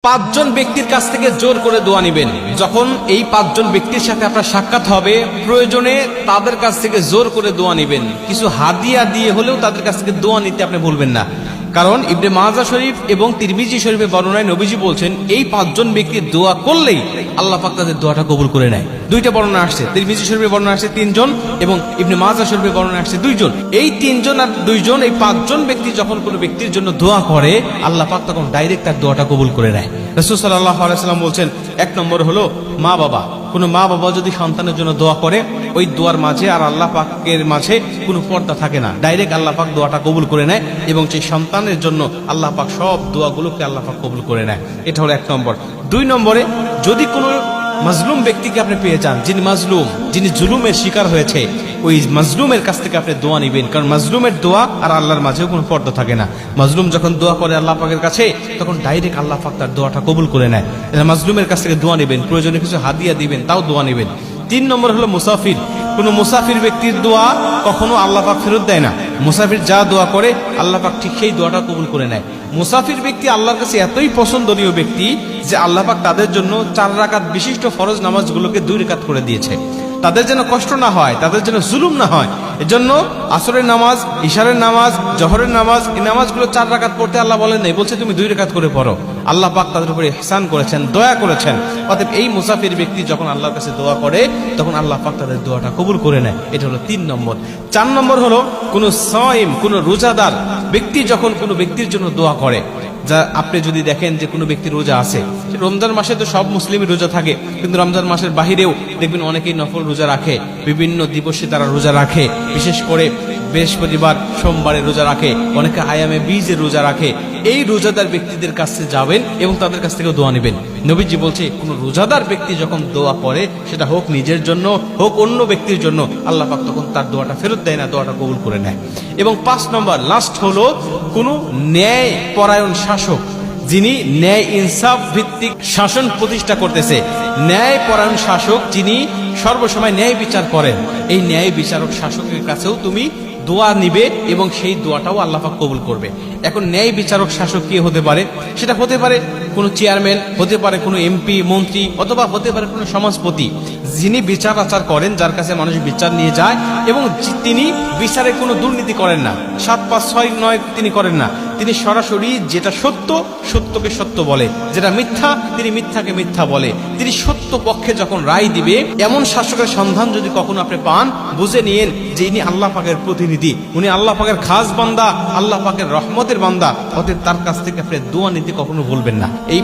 পাঁচজন ব্যক্তির কাছ থেকে জোর করে দোয়া নেবেন। যখন এই পাঁচজন ব্যক্তির সাথে আপনার সাক্ষাৎ হবে, প্রয়োজনে তাদের কাছ থেকে জোর করে দোয়া নেবেন। কিছু হাদিয়া দিয়ে হলেও তাদের কাছ থেকে দোয়া নিতে আপনি ভুলবেন না। কারণ ইবনে মাজাহ শরীফ এবং তিরমিজি শরীফের বর্ণনায় নবীজি বলছেন, এই পাঁচজন ব্যক্তির দোয়া করলেই আল্লাহ পাক তাদের দোয়াটা কবুল করে নেয়। দুইটা বর্ণনা আসছে, তিরমিজি শরীফের বর্ণনা আসছে 3 জন এবং ইবনে মাজাহ শরীফের বর্ণনা আসছে 2 জন। এই 3 জন আর 2 জন, এই 5 জন ব্যক্তি যখন কোনো ব্যক্তির জন্য দোয়া করে, আল্লাহ পাক তখন ডাইরেক্ট তার দোয়াটা কবুল করে নেয়। রাসূল সাল্লাল্লাহু আলাইহি ওয়াসাল্লাম বলছেন, 1 নম্বর হলো মা বাবা। কোনো মা বাবা যদি সন্তানের জন্য দোয়া করে, ওই দোয়ার মাঝে আর আল্লাহ পাকের মাঝে কোনো পর্দা থাকে না, ডাইরেক্ট আল্লাহ পাক দোয়াটা কবুল করে নেয় এবং সেই সন্তানের জন্য আল্লাহ পাক সব দোয়াগুলোকে আল্লাহ পাক কবুল করে নেয়। এটা হলো 1 নম্বর। 2 নম্বরে, যদি কোনো মাজলুম ব্যক্তিকে আপনি পেয়ে যান, যিনি মাজলুম, যিনি জুলুমের শিকার হয়েছে, ওই মাজলুমের কাছ থেকে আপনি দোয়া নেবেন। কারণ মাজলুমের দোয়া আর আল্লাহর মাঝেও কোনো পর্দা থাকে না। মাজলুম যখন দোয়া করে আল্লাহ পাকের কাছে, তখন ডাইরেক্ট আল্লাহ পাক তার দোয়াটা কবুল করে নেয়। মাজলুমের কাছ থেকে দোয়া নেবেন, প্রয়োজনে কিছু হাদিয়া দিবেন, তাও দোয়া নেবেন। 3 নম্বর হলো মুসাফির। কোনো মুসাফির ব্যক্তির দোয়া কখনো আল্লাহ পাক ফেরত দেয় না। মুসাফির যা দোয়া করে আল্লাহ পাক ঠিক সেই দোয়াটা কবুল করে নেয়। মুসাফির ব্যক্তি আল্লাহর কাছে এতই পছন্দনীয় ব্যক্তি যে আল্লাহ পাক তাদের জন্য 4 রাকাত বিশিষ্ট ফরজ নামাজগুলোকে 2 রাকাত করে দিয়েছে। তাদের যেন কষ্ট না হয়, তাদের যেন জুলুম না হয়, এজন্য আসরের নামাজ, ইশারের নামাজ, জোহরের নামাজ, এই নামাজগুলো 4 রাকাত পড়তে আল্লাহ বলেন নাই, বলছে তুমি 2 রাকাত করে পড়ো। আল্লাহ পাক তাদের উপরে ইহসান করেছেন, দয়া করেছেন। অতএব এই মুসাফির ব্যক্তি যখন আল্লাহর কাছে দোয়া করে, তখন আল্লাহ পাক তাদের দোয়াটা কবুল করে নেয়। এটা হলো 3 নম্বর। 4 নম্বর হলো কোনো সাইম, কোনো রোজাদার ব্যক্তি যখন কোনো ব্যক্তির জন্য দোয়া করে, যা আপনি যদি দেখেন যে কোনো ব্যক্তি রোজা আছে, রমজান মাসে তো সব মুসলিমই রোজা থাকে, কিন্তু রমজান মাসের বাহিরেও দেখবেন অনেকেই নফল রোজা রাখে, বিভিন্ন দিবসে তারা রোজা রাখে, বিশেষ করে বৃহস্পতিবার, সোমবারে রোজা রাখে, অনেকে আয়ামে বীজে রোজা রাখে। এই রোজাদার ব্যক্তিদের কাছে যাবেন এবং তাদের কাছ থেকে দোয়া নেবেন। নবীজি বলছে, কোনো রোজাদার ব্যক্তি যখন দোয়া করে, সেটা হোক নিজের জন্য, হোক অন্য ব্যক্তির জন্য, আল্লাহ পাক তখন তার দোয়াটা ফেরত দেয় না, দোয়াটা কবুল করে নেয়। এবং 5 নম্বর লাস্ট হলো কোনো ন্যায় পরায়ণ শাসক, যিনি ন্যায় ইনসাফ ভিত্তিক শাসন প্রতিষ্ঠা করতেছে। ন্যায় পরায়ণ শাসক যিনি সর্বসময় ন্যায় বিচার করেন, এই ন্যায় বিচারক শাসকের কাছেও তুমি দোয়া নিবে এবং সেই দোয়াটাও আল্লাহ পাক কবুল করবে। এখন ন্যায় বিচারক শাসক কে হতে পারে? সেটা হতে পারে কোনো চেয়ারম্যান, হতে পারে কোনো এমপি, মন্ত্রী, অথবা হতে পারে কোনো সমাজপতি, যিনি বিচার আচার করেন, যার কাছে মানুষ বিচার নিয়ে যায় এবং তিনি বিচারে কোনো দুর্নীতি করেন না, 7, 5, 6, 9 তিনি করেন না। তিনি সরাসরি যেটা সত্য, সত্যকে সত্য বলে, যেটা মিথ্যা, তিনি মিথ্যাকে মিথ্যা বলে। তিনি সত্য পক্ষে যখন রায় দিবে, এমন শাসকের সন্ধান যদি কখনো আপনি পান, বুঝে নিয়েন যে ইনি আল্লাহ পাকের প্রতিনিধি, উনি আল্লাহ পাকের খাস বান্দা, আল্লাহ পাকের রহমতের বান্দা। অতএব তার কাছ থেকে আপনি দোয়া নিতে কখনো ভুলবেন না। এই